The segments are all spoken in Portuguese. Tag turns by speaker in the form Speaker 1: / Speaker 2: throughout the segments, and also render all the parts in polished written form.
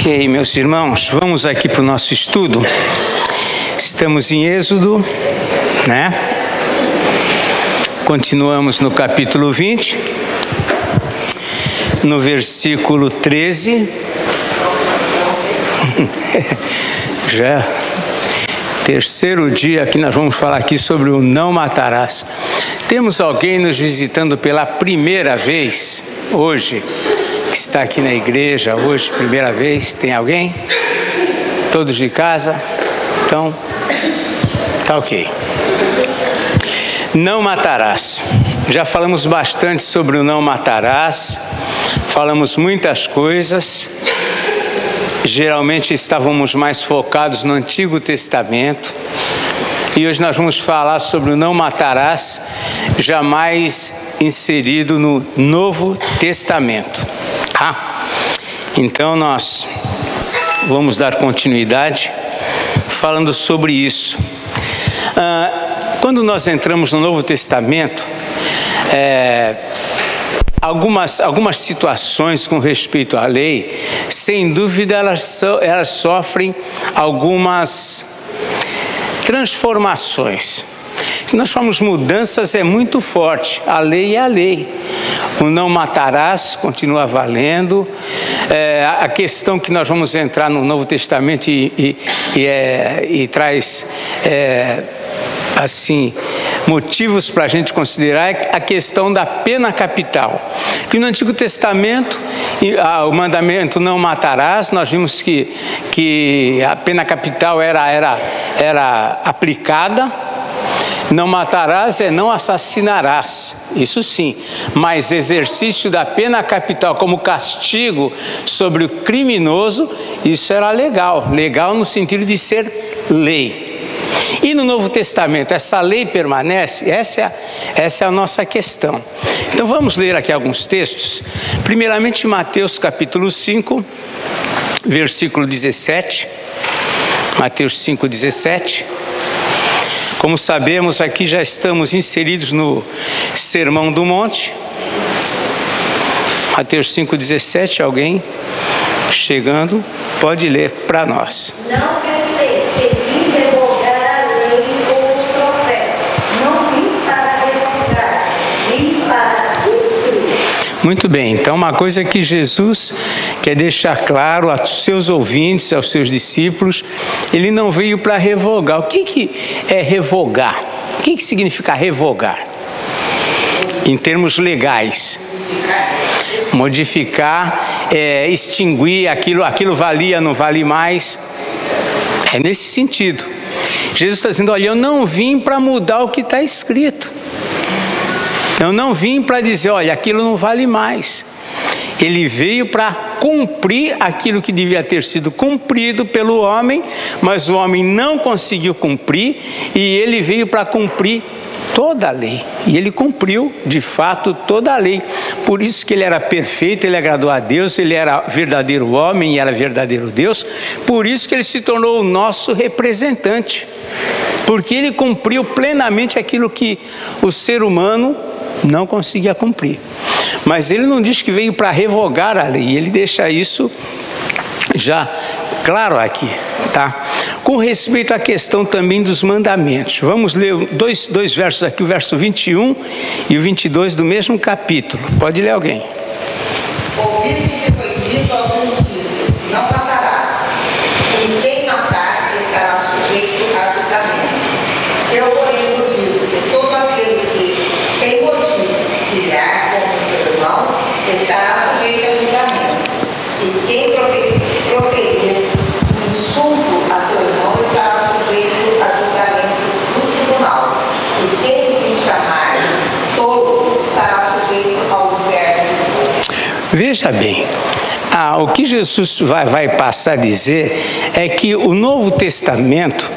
Speaker 1: Ok, meus irmãos, vamos aqui para o nosso estudo. Estamos em Êxodo, né? Continuamos no capítulo 20, no versículo 13. Já terceiro dia que nós vamos falar aqui sobre o não matarás. Temos alguém nos visitando pela primeira vez hoje, que está aqui na igreja hoje, primeira vez. Tem alguém? Todos de casa? Então, tá ok. Não matarás. Já falamos bastante sobre o não matarás, falamos muitas coisas. Geralmente estávamos mais focados no Antigo Testamento. E hoje nós vamos falar sobre o não matarás, jamais inserido no Novo Testamento. Tá? Então nós vamos dar continuidade falando sobre isso. Quando nós entramos no Novo Testamento, algumas situações com respeito à lei, sem dúvida elas sofrem algumas transformações. Nós falamos mudanças, é muito forte. A lei é a lei. O não matarás continua valendo. A questão que nós vamos entrar no Novo Testamento e traz assim motivos para a gente considerar é a questão da pena capital. Que no Antigo Testamento, o mandamento não matarás, nós vimos que a pena capital era aplicada. Não matarás é não assassinarás, isso sim, mas exercício da pena capital como castigo sobre o criminoso, isso era legal no sentido de ser lei. E no Novo Testamento, essa lei permanece? Essa é a nossa questão. Então vamos ler aqui alguns textos. Primeiramente Mateus capítulo 5, versículo 17. Mateus 5, 17. Como sabemos, aqui já estamos inseridos no Sermão do Monte. Mateus 5, 17, alguém chegando, pode ler para nós.
Speaker 2: Não penseis que vim revogar a lei ou os profetas. Não vim para revogar, vim para cumprir.
Speaker 1: Muito bem, então uma coisa que Jesus quer deixar claro aos seus ouvintes, aos seus discípulos, ele não veio para revogar. O que é revogar? O que significa revogar? Em termos legais. Modificar, extinguir, aquilo valia, não vale mais. É nesse sentido. Jesus está dizendo, olha, eu não vim para mudar o que está escrito. Eu não vim para dizer, olha, aquilo não vale mais. Ele veio para cumprir aquilo que devia ter sido cumprido pelo homem, mas o homem não conseguiu cumprir, e ele veio para cumprir toda a lei. E ele cumpriu, de fato, toda a lei. Por isso que ele era perfeito, ele agradou a Deus, ele era verdadeiro homem e era verdadeiro Deus. Por isso que ele se tornou o nosso representante. Porque ele cumpriu plenamente aquilo que o ser humano não conseguia cumprir. Mas ele não diz que veio para revogar a lei, ele deixa isso já claro aqui, tá? Com respeito à questão também dos mandamentos, vamos ler dois versos aqui, o verso 21 e o 22 do mesmo capítulo. Pode ler alguém?
Speaker 2: Ouviste que foi dito aos antigos, não matarás, e quem matar estará sujeito a julgamento. Eu, porém, vos digo que todo aquele que, sem motivo, se irar contra o seu irmão, estará sujeito a julgamento. E quem proferir um insulto a seu irmão estará sujeito a julgamento do tribunal. E quem lhe chamar tolo estará sujeito ao inferno de fogo.
Speaker 1: Veja bem, o que Jesus vai passar a dizer é que o Novo Testamento,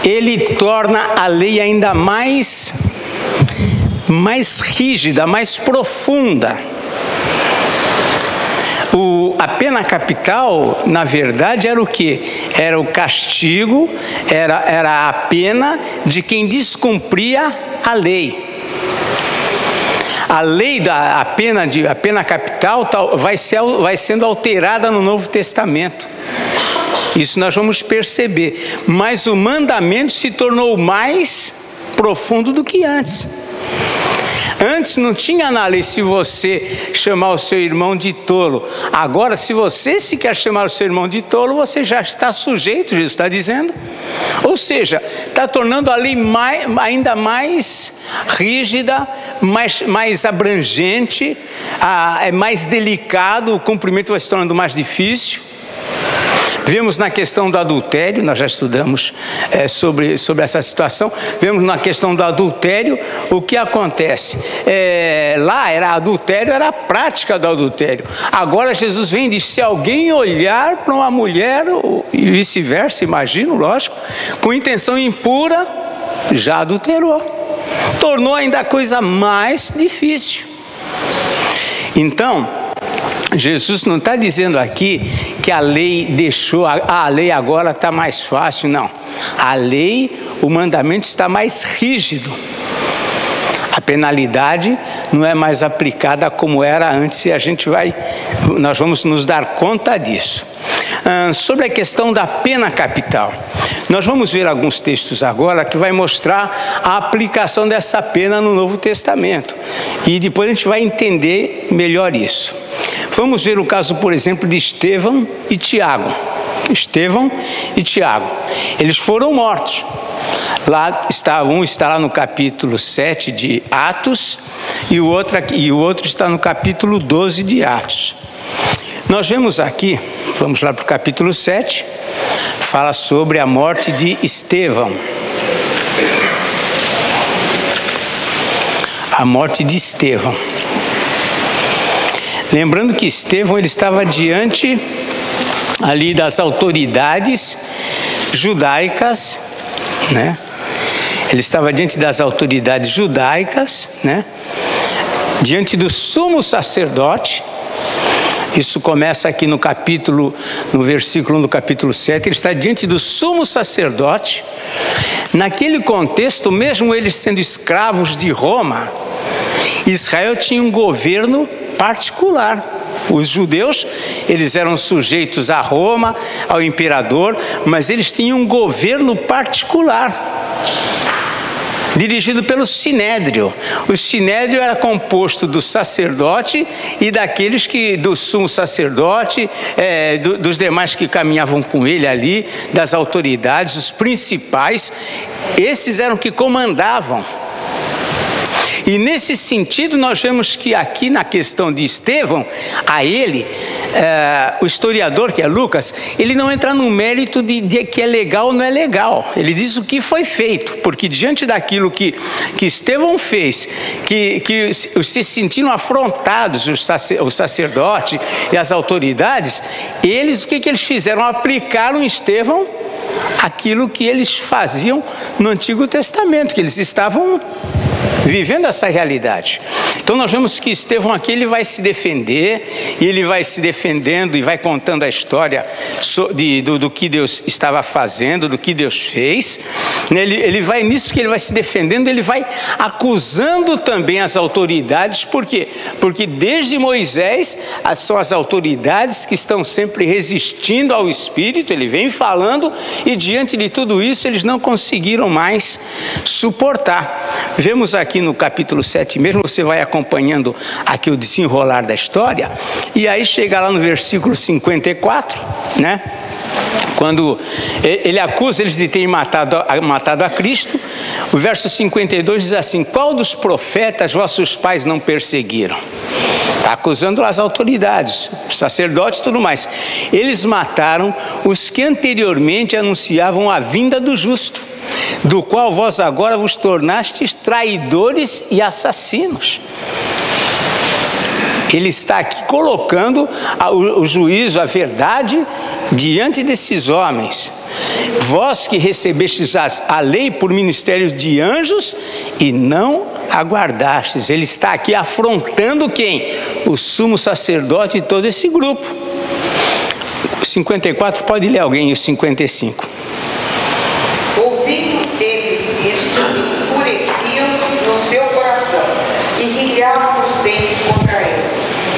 Speaker 1: ele torna a lei ainda mais rígida, mais profunda. A pena capital, na verdade, era o quê? Era o castigo, era a pena de quem descumpria a lei. A lei a pena capital vai sendo alterada no Novo Testamento. Isso nós vamos perceber. Mas o mandamento se tornou mais profundo do que antes. Antes não tinha na lei se você chamar o seu irmão de tolo. Agora, se você se quer chamar o seu irmão de tolo, você já está sujeito, Jesus está dizendo. Ou seja, está tornando a lei ainda mais rígida, mais abrangente, é mais delicado, o cumprimento vai se tornando mais difícil. Vemos na questão do adultério, nós já estudamos sobre essa situação. Vemos na questão do adultério o que acontece. Lá adultério era a prática do adultério. Agora Jesus vem e diz: se alguém olhar para uma mulher, e vice-versa, imagino, lógico, com intenção impura, já adulterou. Tornou ainda a coisa mais difícil. Então, Jesus não está dizendo aqui que a lei deixou, a lei agora está mais fácil, não. A lei, o mandamento está mais rígido. A penalidade não é mais aplicada como era antes, e nós vamos nos dar conta disso. Sobre a questão da pena capital, nós vamos ver alguns textos agora que vai mostrar a aplicação dessa pena no Novo Testamento, e depois a gente vai entender melhor isso. Vamos ver o caso, por exemplo, de Estevão e Tiago. Estevão e Tiago, eles foram mortos. Um está lá no capítulo 7 de Atos, e o outro está no capítulo 12 de Atos. Nós vemos aqui, vamos lá para o capítulo 7, fala sobre a morte de Estevão. A morte de Estevão. Lembrando que Estevão, ele estava diante ali das autoridades judaicas, né? Ele estava diante das autoridades judaicas, né? Diante do sumo sacerdote. Isso começa aqui no versículo 1 do capítulo 7, ele está diante do sumo sacerdote. Naquele contexto, mesmo eles sendo escravos de Roma, Israel tinha um governo particular. Os judeus, eles eram sujeitos a Roma, ao imperador, mas eles tinham um governo particular, dirigido pelo Sinédrio. O Sinédrio era composto do sacerdote e do sumo sacerdote, dos demais que caminhavam com ele ali, das autoridades, os principais. Esses eram que comandavam. E nesse sentido nós vemos que aqui na questão de Estevão, o historiador que é Lucas, ele não entra no mérito de que é legal ou não é legal. Ele diz o que foi feito, porque diante daquilo que Estevão fez, que se sentiram afrontados o sacerdote e as autoridades, o que eles fizeram? Aplicaram em Estevão aquilo que eles faziam no Antigo Testamento, que eles estavam vivendo essa realidade. Então nós vemos que Estevão aqui, ele vai se defender, e ele vai se defendendo e vai contando a história do que Deus estava fazendo, do que Deus fez. Ele vai nisso que ele vai se defendendo, ele vai acusando também as autoridades. Por quê? Porque desde Moisés são as autoridades que estão sempre resistindo ao Espírito. Ele vem falando, e diante de tudo isso eles não conseguiram mais suportar. Vemos aqui no capítulo 7 mesmo, você vai acompanhando aqui o desenrolar da história, e aí chega lá no versículo 54, né? Quando ele acusa eles de terem matado a Cristo, o verso 52 diz assim: qual dos profetas vossos pais não perseguiram? Está acusando as autoridades, os sacerdotes e tudo mais. Eles mataram os que anteriormente anunciavam a vinda do justo, do qual vós agora vos tornastes traidores e assassinos. Ele está aqui colocando o juízo, a verdade, diante desses homens. Vós que recebestes a lei por ministério de anjos e não aguardastes. Ele está aqui afrontando quem? O sumo sacerdote e todo esse grupo. 54, pode ler alguém o 55.
Speaker 2: Ouvindo eles isto, enfureciam-se no seu coração e guiavam os dentes contra ele.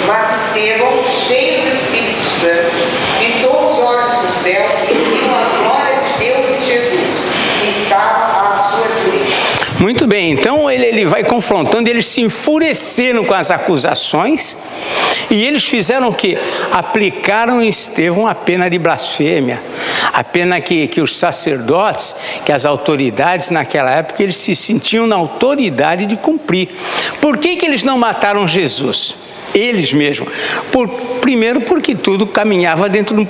Speaker 2: Mas Estevão, cheio do Espírito Santo, fitou os olhos no céu e viu a glória de Deus e Jesus, que estava à sua direita.
Speaker 1: Muito bem, então ele vai confrontando, eles se enfureceram com as acusações e eles fizeram o quê? Aplicaram em Estevão a pena de blasfêmia, a pena que os sacerdotes, que as autoridades naquela época, eles se sentiam na autoridade de cumprir. Por que eles não mataram Jesus? Eles mesmos. Primeiro porque tudo caminhava dentro de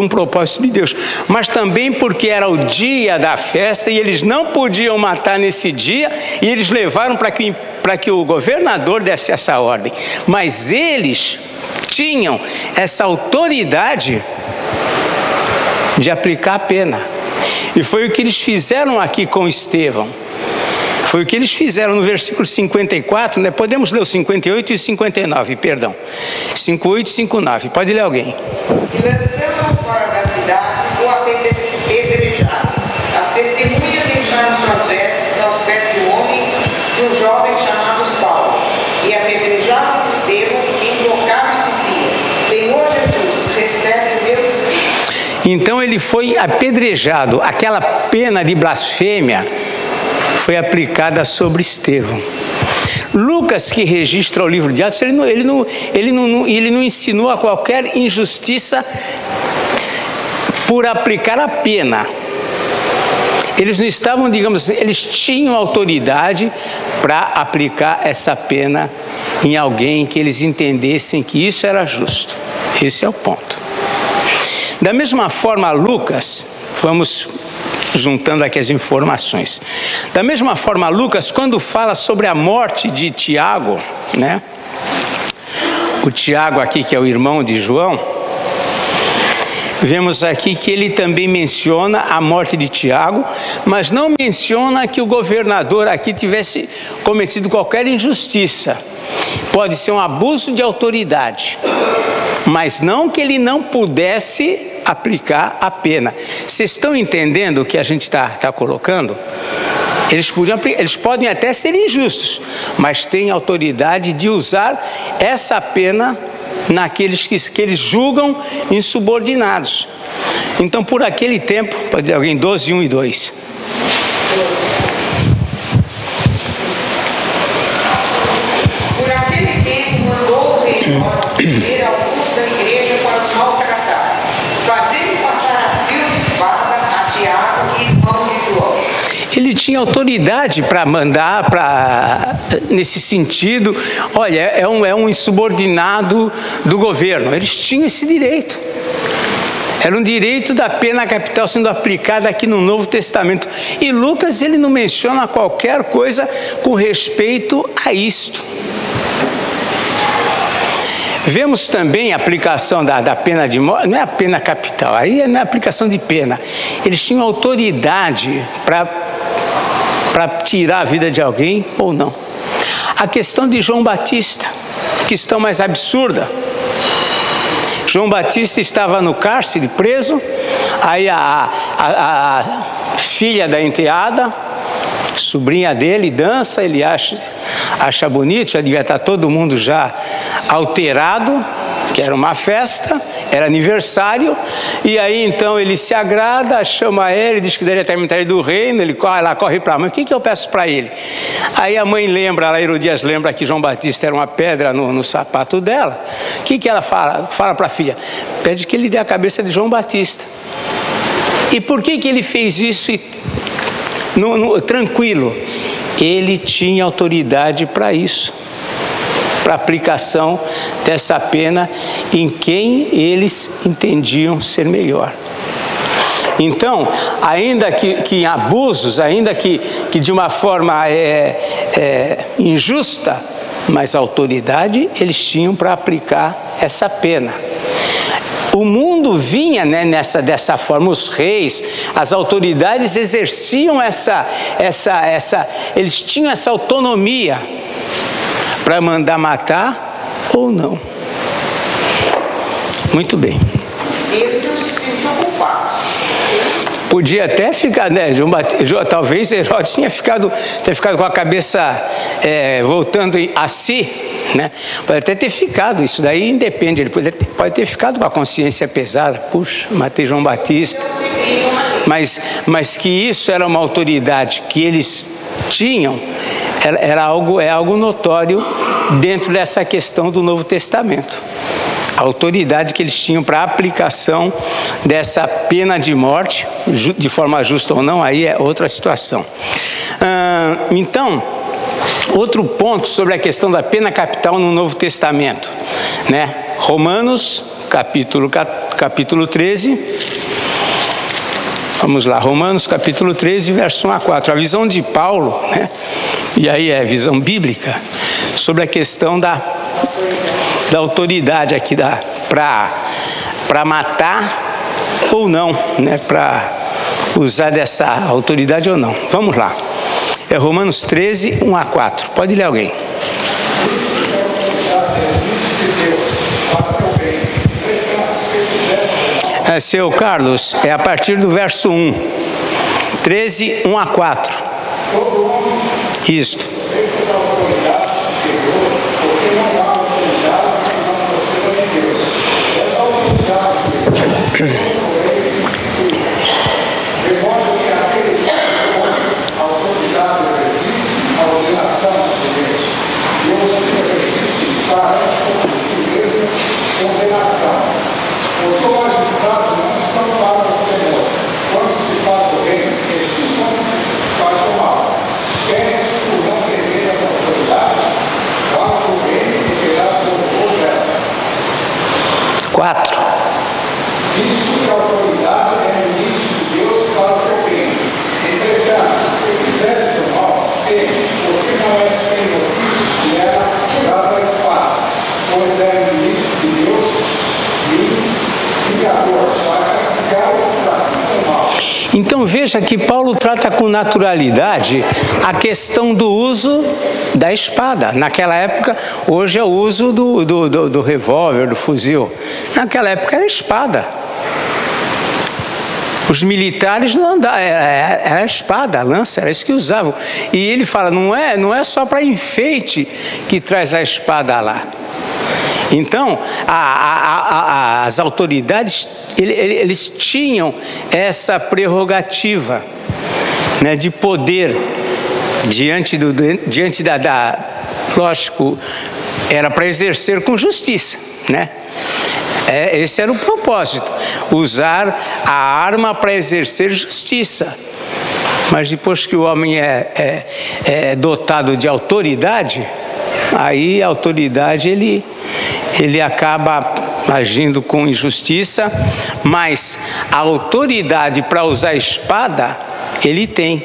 Speaker 1: um propósito de Deus, mas também porque era o dia da festa e eles não podiam matar nesse dia, e eles levaram para que o governador desse essa ordem. Mas eles tinham essa autoridade de aplicar a pena, e foi o que eles fizeram aqui com Estevão. Foi o que eles fizeram no versículo 54, né? Podemos ler o 58 e 59, perdão. 58 e 59, pode ler alguém.
Speaker 2: E lançando-o fora da cidade, o apedrejaram. As testemunhas deixaram suas vestes aos pés do homem, de um jovem chamado Saulo. E apedrejaram Estevão, e invocavam e diziam: Senhor Jesus, recebe o meu espírito.
Speaker 1: Então ele foi apedrejado. Aquela pena de blasfêmia foi aplicada sobre Estevão. Lucas, que registra o livro de Atos, ele não ensinou a qualquer injustiça por aplicar a pena. Eles não estavam, digamos, eles tinham autoridade para aplicar essa pena em alguém que eles entendessem que isso era justo. Esse é o ponto. Da mesma forma, Lucas, vamos juntando aqui as informações. Da mesma forma, Lucas, quando fala sobre a morte de Tiago, né? O Tiago aqui, que é o irmão de João, vemos aqui que ele também menciona a morte de Tiago, mas não menciona que o governador aqui tivesse cometido qualquer injustiça. Pode ser um abuso de autoridade, mas não que ele não pudesse aplicar a pena. Vocês estão entendendo o que a gente está colocando? Eles podem até ser injustos, mas têm autoridade de usar essa pena naqueles que eles julgam insubordinados. Então, por aquele tempo, pode ter alguém 12, 1 e 2.
Speaker 2: Por aquele tempo, mandou o rei prender alguns da igreja para os maltratar, fazendo passar a fio de espada a Tiago, irmão de João.
Speaker 1: Ele tinha autoridade para mandar, nesse sentido, olha, é um insubordinado do governo. Eles tinham esse direito. Era um direito da pena capital sendo aplicada aqui no Novo Testamento. E Lucas, ele não menciona qualquer coisa com respeito a isto. Vemos também a aplicação da pena de morte, não é a pena capital, aí não é a aplicação de pena. Eles tinham autoridade para tirar a vida de alguém ou não. A questão de João Batista, questão mais absurda. João Batista estava no cárcere, preso, aí a filha da enteada, sobrinha dele, dança, ele acha bonito, já devia estar todo mundo já alterado, que era uma festa, era aniversário, e aí então ele se agrada, chama ele, diz que daria terminar do reino, ele corre lá, corre para a mãe, o que eu peço para ele? Aí a mãe lembra, a Herodias lembra que João Batista era uma pedra no sapato dela. O que ela fala? Fala para a filha, pede que ele dê a cabeça de João Batista. E por que ele fez isso tranquilo? Ele tinha autoridade para isso, para aplicação dessa pena em quem eles entendiam ser melhor. Então, ainda que em abusos, ainda que de uma forma injusta, mas a autoridade eles tinham para aplicar essa pena. O mundo vinha, né, dessa forma, os reis, as autoridades exerciam eles tinham essa autonomia para mandar matar ou não. Muito bem.
Speaker 2: Eles não se sentiam culpados.
Speaker 1: Podia até ficar, né? Talvez Herodes tenha ficado com a cabeça voltando a si, né? Pode até ter ficado, isso daí independe, ele pode ter ficado com a consciência pesada, puxa, matei João Batista, mas que isso era uma autoridade que eles tinham, é algo notório dentro dessa questão do Novo Testamento. A autoridade que eles tinham para a aplicação dessa pena de morte, de forma justa ou não, aí é outra situação. Então, outro ponto sobre a questão da pena capital no Novo Testamento, né? Romanos, capítulo 13. Vamos lá, Romanos capítulo 13, verso 1 a 4. A visão de Paulo, né? E aí é visão bíblica, sobre a questão da autoridade aqui para matar ou não, né? Para usar dessa autoridade ou não. Vamos lá. É Romanos 13, 1 a 4. Pode ler alguém. Seu Carlos, é a partir do verso 1. 13, 1 a 4. Isto. Então veja que Paulo trata com naturalidade a questão do uso da espada. Naquela época, hoje é o uso do revólver, do fuzil. Naquela época era espada. Os militares não andavam, era espada, a lança, era isso que usavam. E ele fala, não é só para enfeite que traz a espada lá. Então, as autoridades, eles tinham essa prerrogativa, né, de poder diante lógico, era para exercer com justiça, né? Esse era o propósito, usar a arma para exercer justiça. Mas depois que o homem é dotado de autoridade, aí a autoridade ele acaba agindo com injustiça, mas a autoridade para usar a espada ele tem.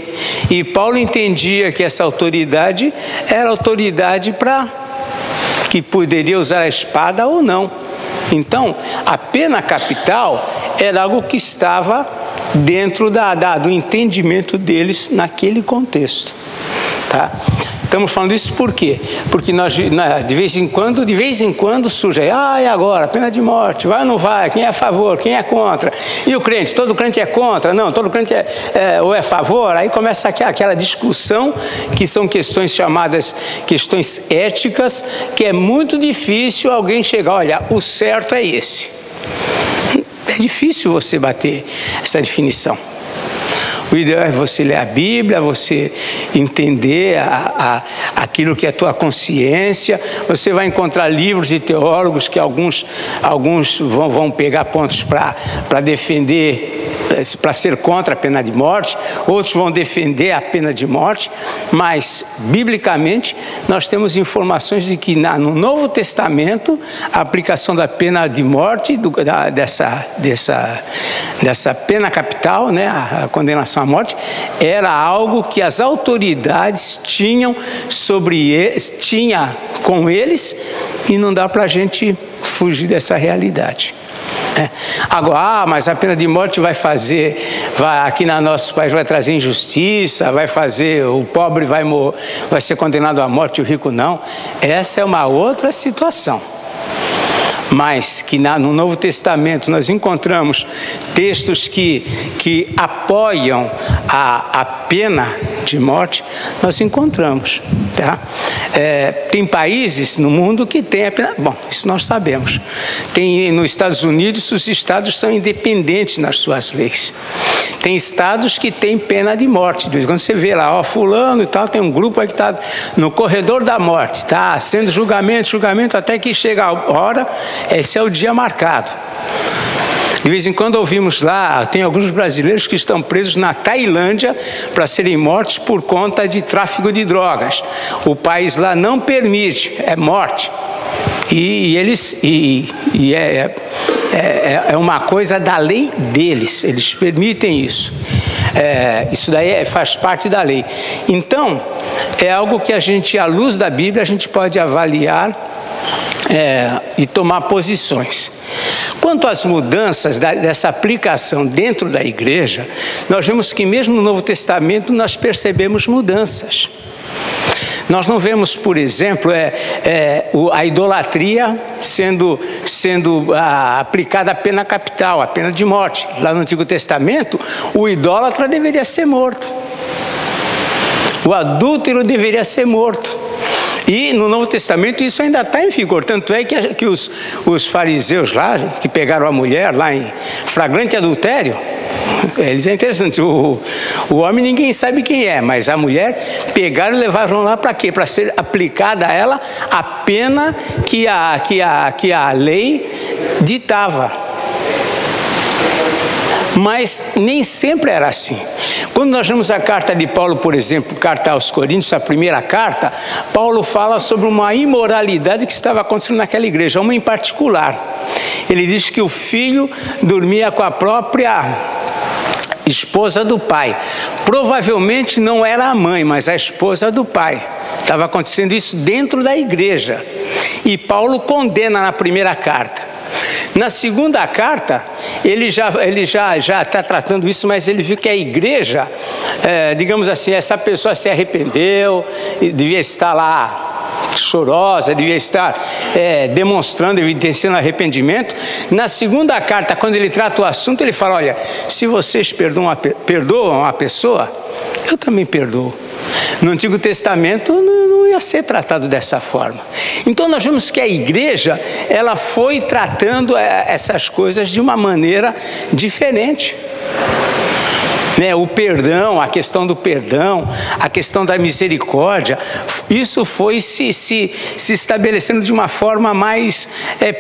Speaker 1: E Paulo entendia que essa autoridade era autoridade para que poderia usar a espada ou não. Então, a pena capital era algo que estava dentro do entendimento deles naquele contexto, tá? Estamos falando isso por quê? Porque nós, de vez em quando surge aí, e agora, pena de morte, vai ou não vai, quem é a favor, quem é contra? E o crente, todo crente é contra? Não, todo crente ou é a favor? Aí começa aquela discussão, que são questões chamadas questões éticas, que é muito difícil alguém chegar, olha, o certo é esse. É difícil você bater essa definição. O ideal é você ler a Bíblia, você entender aquilo que é a tua consciência. Você vai encontrar livros de teólogos que alguns vão pegar pontos para defender, para ser contra a pena de morte, outros vão defender a pena de morte, mas biblicamente nós temos informações de que no Novo Testamento a aplicação da pena de morte, dessa pena capital, né, a condenação à morte, era algo que as autoridades tinham com eles, e não dá para a gente fugir dessa realidade. Agora, mas a pena de morte aqui no nosso país vai trazer injustiça, o pobre vai ser condenado à morte e o rico não. Essa é uma outra situação. mas que no Novo Testamento nós encontramos textos que apoiam a pena de morte, nós encontramos. Tá? Tem países no mundo que tem a pena... Bom, isso nós sabemos. Tem nos Estados Unidos, os estados são independentes nas suas leis. Tem estados que têm pena de morte. Quando você vê lá, fulano e tal, tem um grupo aí que está no corredor da morte, está sendo julgamento, até que chega a hora, esse é o dia marcado. De vez em quando ouvimos lá, tem alguns brasileiros que estão presos na Tailândia para serem mortos por conta de tráfico de drogas. O país lá não permite, é morte. É uma coisa da lei deles, eles permitem isso. Isso daí faz parte da lei. Então, é algo que a gente, à luz da Bíblia, a gente pode avaliar e tomar posições. Quanto às mudanças dessa aplicação dentro da igreja, nós vemos que mesmo no Novo Testamento nós percebemos mudanças. Nós não vemos, por exemplo, a idolatria sendo aplicada a pena capital, a pena de morte. Lá no Antigo Testamento, o idólatra deveria ser morto. O adúltero deveria ser morto. E no Novo Testamento isso ainda está em vigor. Tanto é que os fariseus lá, que pegaram a mulher lá em flagrante adultério, eles é interessante, o homem ninguém sabe quem é, mas a mulher pegaram e levaram lá para quê? Para ser aplicada a ela a pena que a lei ditava. Mas nem sempre era assim. Quando nós vemos a carta de Paulo, por exemplo, carta aos Coríntios, a primeira carta, Paulo fala sobre uma imoralidade que estava acontecendo naquela igreja, uma em particular. Ele diz que o filho dormia com a própria esposa do pai. Provavelmente não era a mãe, mas a esposa do pai. Estava acontecendo isso dentro da igreja. E Paulo condena na primeira carta. Na segunda carta, ele já está tratando isso, mas ele viu que a igreja, digamos assim, essa pessoa se arrependeu, devia estar lá chorosa, devia estar demonstrando, evidenciando arrependimento. Na segunda carta, quando ele trata o assunto, ele fala, olha, se vocês perdoam a pessoa, eu também perdoo. No Antigo Testamento não ia ser tratado dessa forma. Então nós vemos que a igreja, ela foi tratando essas coisas de uma maneira diferente. O perdão, a questão do perdão, a questão da misericórdia, isso foi se estabelecendo de uma forma mais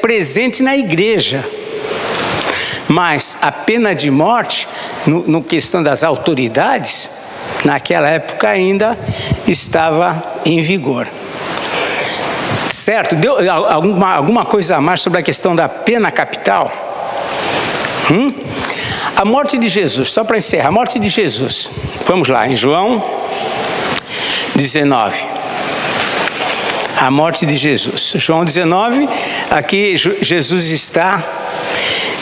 Speaker 1: presente na igreja. Mas a pena de morte, no questão das autoridades, naquela época ainda estava em vigor. Certo? Deu alguma coisa a mais sobre a questão da pena capital? A morte de Jesus, só para encerrar, a morte de Jesus. Vamos lá, em João 19. A morte de Jesus. João 19, aqui Jesus está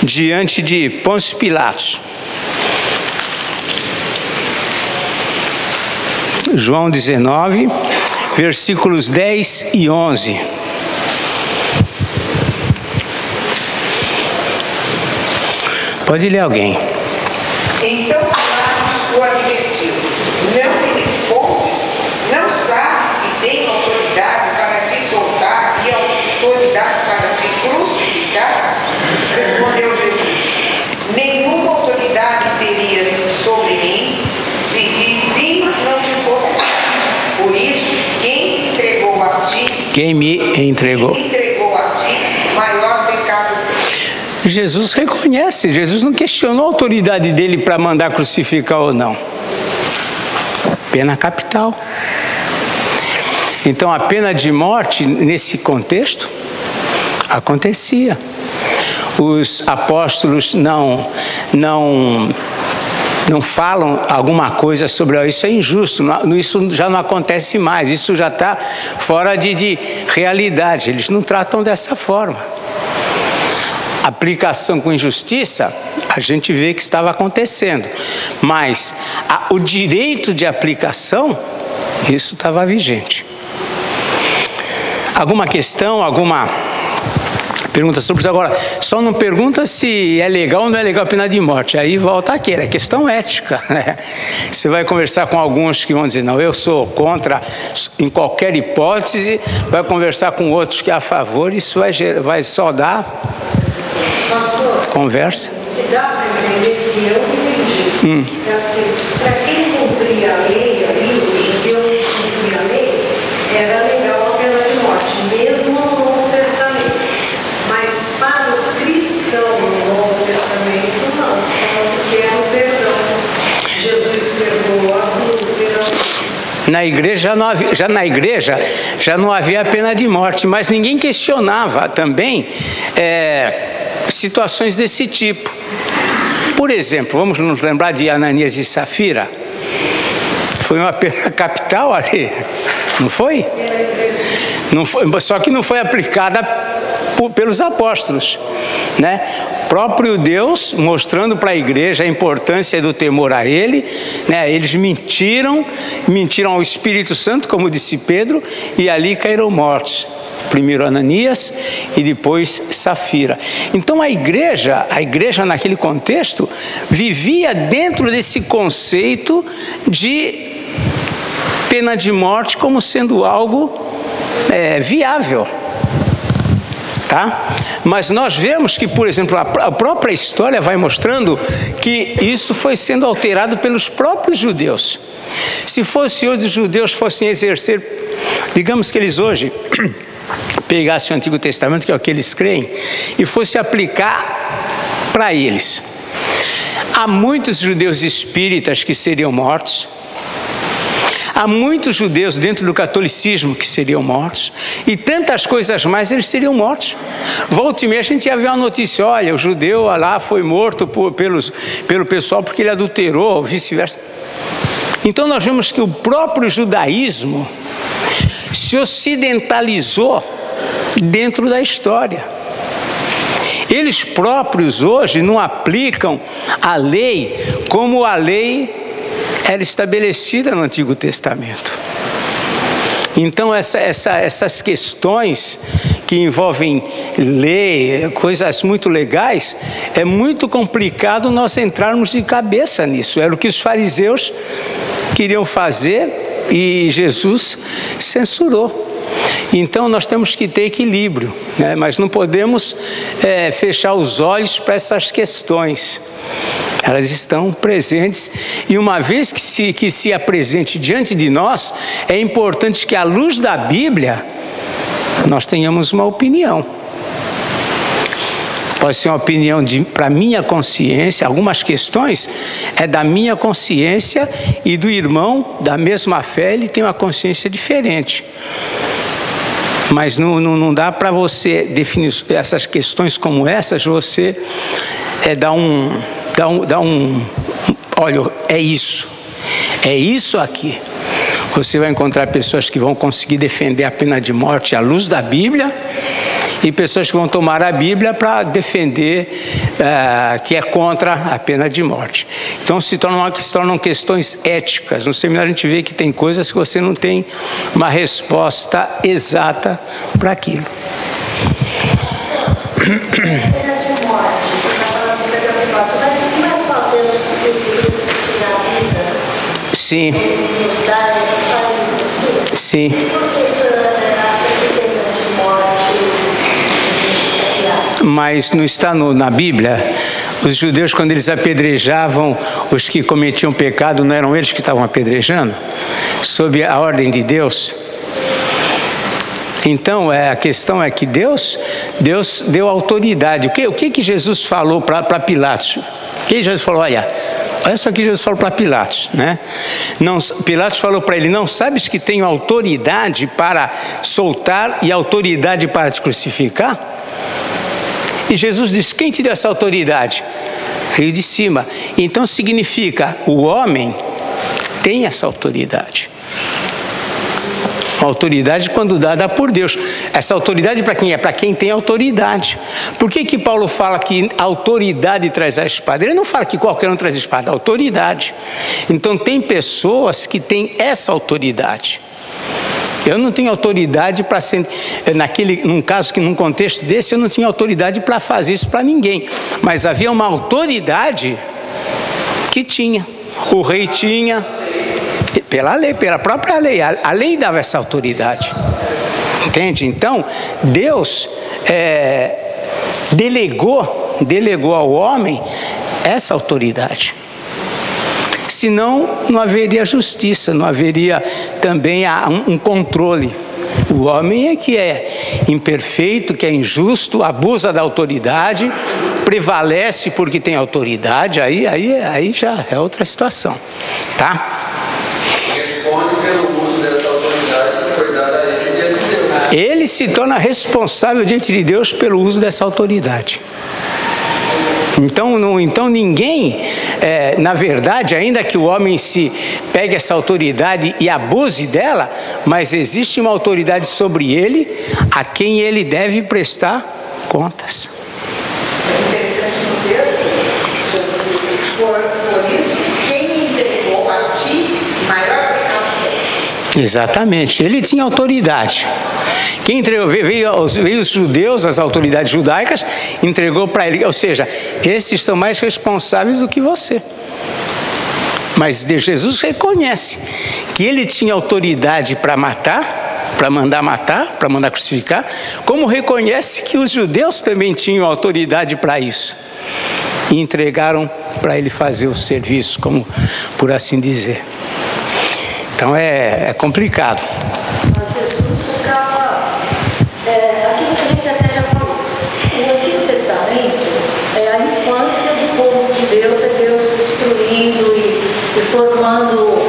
Speaker 1: diante de Pôncio Pilatos. João 19, versículos 10 e 11. Pode ler alguém.
Speaker 2: Então Pilatos o advertiu: não te respondes? Não sabes que tem autoridade para te soltar e autoridade para te crucificar? Respondeu Jesus: nenhuma autoridade terias sobre mim se de cima não te fosse dada. Por isso, quem se entregou a ti,
Speaker 1: quem me entregou
Speaker 2: a ti, maior pecado.
Speaker 1: Jesus reconhece, Jesus não questionou a autoridade dele para mandar crucificar ou não. Pena capital. Então a pena de morte, nesse contexto, acontecia. Os apóstolos não falam alguma coisa sobre isso, é injusto, isso já não acontece mais, isso já está fora de realidade, eles não tratam dessa forma. Aplicação com injustiça, a gente vê que estava acontecendo, mas o direito de aplicação, isso estava vigente. Alguma questão, alguma Pergunta sobre isso. Agora, só não pergunta se é legal ou não é legal a pena de morte. Aí volta aqui, é questão ética, né? Você vai conversar com alguns que vão dizer, não, eu sou contra em qualquer hipótese, vai conversar com outros que é a favor, isso vai só dar conversa.
Speaker 3: Dá para entender que eu entendi. É assim, para quem cumpria a lei ali, o judeu que cumpria a lei, era legal a pena de morte, mesmo no Novo Testamento. Mas para o cristão no Novo Testamento, não, porque era o perdão. Jesus perdoa, o perdão.
Speaker 1: Na igreja já não havia pena de morte, mas ninguém questionava também situações desse tipo. Por exemplo, vamos nos lembrar de Ananias e Safira. Foi uma pena capital ali, não foi? Não foi, só que não foi aplicada pelos apóstolos, né? Próprio Deus mostrando para a igreja a importância do temor a Ele, né? Eles mentiram ao Espírito Santo, como disse Pedro, e ali caíram mortos. Primeiro Ananias e depois Safira. Então a igreja naquele contexto vivia dentro desse conceito de pena de morte como sendo algo viável. Tá? Mas nós vemos que, por exemplo, a própria história vai mostrando que isso foi sendo alterado pelos próprios judeus. Se fosse hoje os judeus fossem exercer, digamos que eles hoje pegassem o Antigo Testamento, que é o que eles creem, e fosse aplicar para eles. Há muitos judeus espíritas que seriam mortos. Há muitos judeus dentro do catolicismo que seriam mortos, e tantas coisas mais, eles seriam mortos. Volta e meia a gente ia ver uma notícia, olha, o judeu lá foi morto pelo pessoal porque ele adulterou, vice-versa. Então nós vemos que o próprio judaísmo se ocidentalizou dentro da história. Eles próprios hoje não aplicam a lei como a lei era estabelecida no Antigo Testamento. Então essas questões que envolvem lei, coisas muito legais, é muito complicado nós entrarmos de cabeça nisso. Era o que os fariseus queriam fazer e Jesus censurou. Então nós temos que ter equilíbrio, né? Mas não podemos fechar os olhos para essas questões. Elas estão presentes, e uma vez que se apresente diante de nós, é importante que, à luz da Bíblia, nós tenhamos uma opinião. Pode ser uma opinião para minha consciência, algumas questões é da minha consciência e do irmão da mesma fé, ele tem uma consciência diferente. Mas não dá para você definir essas questões como essas, você olha, é isso aqui. Você vai encontrar pessoas que vão conseguir defender a pena de morte à luz da Bíblia, e pessoas que vão tomar a Bíblia para defender que é contra a pena de morte. Então se tornam questões éticas. No seminário a gente vê que tem coisas que você não tem uma resposta exata para aquilo. Sim. Sim. Mas não está na Bíblia? Os judeus, quando eles apedrejavam os que cometiam pecado, não eram eles que estavam apedrejando? Sob a ordem de Deus? Então, a questão é que Deus deu autoridade. O que Jesus falou para Pilatos? O que Jesus falou? Olha só que Jesus falou para Pilatos, né? Pilatos falou para ele, não sabes que tenho autoridade para soltar e autoridade para te crucificar? E Jesus disse, quem te deu essa autoridade? Veio de cima. Então significa, o homem tem essa autoridade. Uma autoridade quando dada por Deus. Essa autoridade para quem é? Para quem tem autoridade. Por que Paulo fala que a autoridade traz a espada? Ele não fala que qualquer um traz a espada, a autoridade. Então tem pessoas que têm essa autoridade. Eu não tenho autoridade para ser, num caso que num contexto desse, eu não tinha autoridade para fazer isso para ninguém. Mas havia uma autoridade que tinha. O rei tinha, pela lei, pela própria lei. A lei dava essa autoridade. Entende? Então, Deus delegou ao homem essa autoridade. Senão, não haveria justiça, não haveria também um controle. O homem é que é imperfeito, que é injusto, abusa da autoridade, prevalece porque tem autoridade, aí já é outra situação, tá?
Speaker 4: Responde pelo uso dessa autoridade que foi dada a ele diante de Deus.
Speaker 1: Ele se torna responsável diante de Deus pelo uso dessa autoridade. Então ninguém, na verdade, ainda que o homem se pegue essa autoridade e abuse dela, mas existe uma autoridade sobre ele a quem ele deve prestar contas.
Speaker 2: É interessante no texto, por isso, quem me entregou a ti, maior pecado tem.
Speaker 1: Exatamente, ele tinha autoridade. Quem entregou, veio os judeus, as autoridades judaicas, entregou para ele, ou seja, esses são mais responsáveis do que você. Mas Jesus reconhece que ele tinha autoridade para matar, para mandar matar, para mandar crucificar, como reconhece que os judeus também tinham autoridade para isso. E entregaram para ele fazer o serviço, como por assim dizer. Então é complicado.
Speaker 3: Mas Jesus ficava, aquilo que a gente até já falou, o Antigo Testamento é a infância do povo de Deus, é Deus instruindo e formando o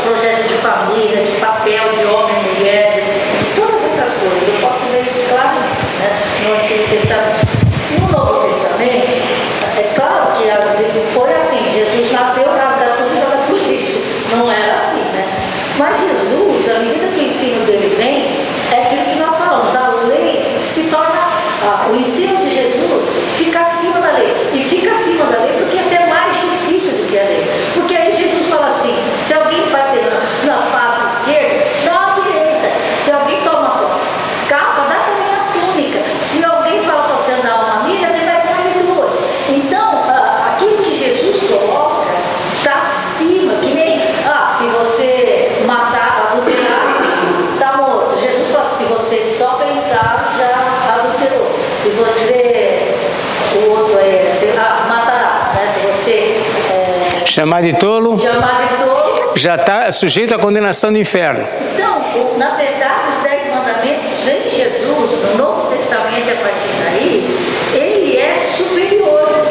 Speaker 3: projeto de família, de papel de homem e mulher, todas essas coisas. Eu posso ver isso claramente, né, no Antigo Testamento. No Novo Testamento, é claro que foi assim, Jesus nasceu, rasga tudo e joga tudo isso. Não era assim, né? Mas Jesus, à medida que o ensino dele vem, é aquilo que nós falamos, a lei se torna, o ensino de Jesus fica acima da lei. E fica acima da lei porque é até mais difícil do que a lei. Porque aí Jesus fala assim, se alguém vai ter na face esquerda, dá a direita. Se alguém toma capa, dá também a túnica. Se alguém fala para você andar uma milha, você vai dar duas. Então, aquilo que Jesus coloca está acima, que nem, se você matar, adulterar, está morto. Jesus fala, se você só pensar, já adulterou. Se você, o outro matarás, né? Se você
Speaker 1: Chamar de tolo, já está sujeito à condenação do inferno.
Speaker 3: Então, na verdade, os 10 mandamentos em Jesus, no Novo Testamento, a partir daí, ele é superior.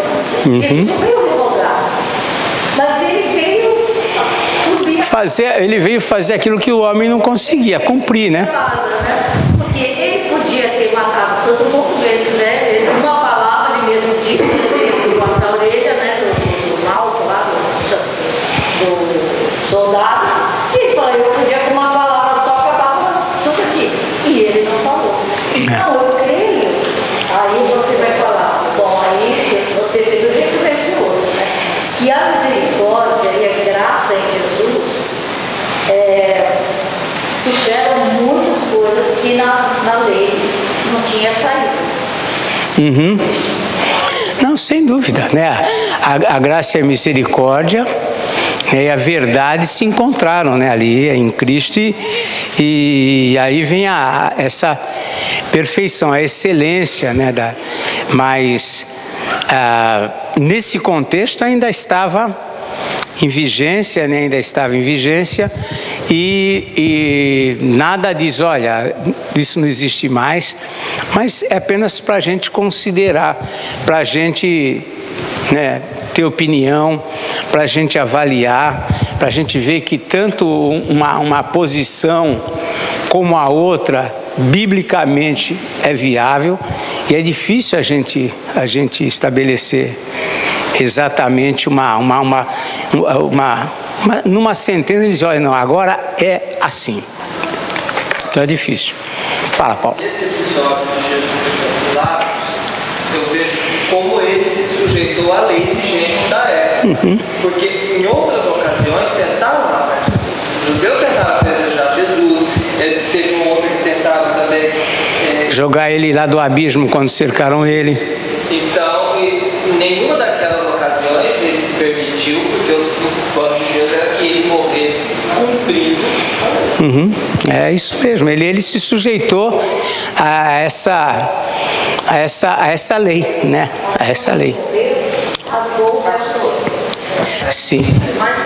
Speaker 3: Jesus não veio revogar, mas ele
Speaker 1: veio fazer aquilo que o homem não conseguia, cumprir, né?
Speaker 3: Porque ele podia ter matado todo mundo mesmo, né? Uma palavra, ele mesmo disse, ele corta a orelha, né? Do malto lá, do soldado. E ele falou, eu podia com uma palavra só acabava tudo aqui. E ele não falou. Então, eu creio, aí você vai falar, bom, aí você fez do jeito mesmo do outro, né? Que a misericórdia e a graça em Jesus superam muitas coisas que na lei não tinha saído.
Speaker 1: Não, sem dúvida, né? A graça e a misericórdia e a verdade se encontraram, né, ali em Cristo e aí vem essa perfeição, a excelência, né? Mas nesse contexto ainda estava em vigência, né? Ainda estava em vigência e nada diz, olha, isso não existe mais, mas é apenas para a gente considerar, para a gente, né, ter opinião, para a gente avaliar, para a gente ver que tanto uma posição como a outra biblicamente é viável e é difícil a gente estabelecer exatamente numa sentença ele diz, olha, não, agora é assim. Então é difícil. Fala, Paulo.
Speaker 4: Esse episódio de Jesus lá, eu vejo como ele se sujeitou à lei vigente da época. Porque em outras ocasiões tentaram matar Jesus. Os judeus tentaram apedrejar Jesus,
Speaker 1: jogar ele lá do abismo quando cercaram ele.
Speaker 4: Então, em nenhuma daquelas ocasiões ele se permitiu, porque os planos de Deus era que ele morresse cumprindo.
Speaker 1: É isso mesmo, ele se sujeitou a essa lei, né? A essa lei. Sim.
Speaker 2: Mas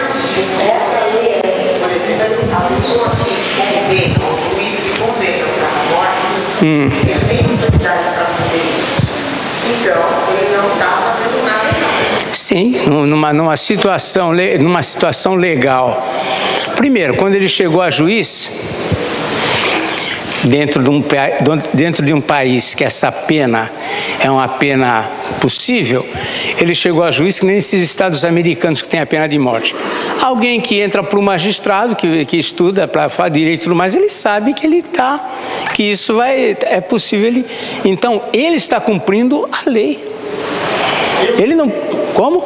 Speaker 2: essa lei, por exemplo, a pessoa que convém, o juiz que convém para a morte, ele tem autoridade para fazer isso. Então, ele não está fazendo nada errado.
Speaker 1: Sim, numa situação legal. Primeiro, quando ele chegou a juiz, dentro de um país que essa pena é uma pena possível, ele chegou a juiz que nem esses estados americanos que tem a pena de morte. Alguém que entra para o magistrado, que estuda para fazer direito e tudo mais, ele sabe que isso é possível. Então, ele está cumprindo a lei. Ele não... Como?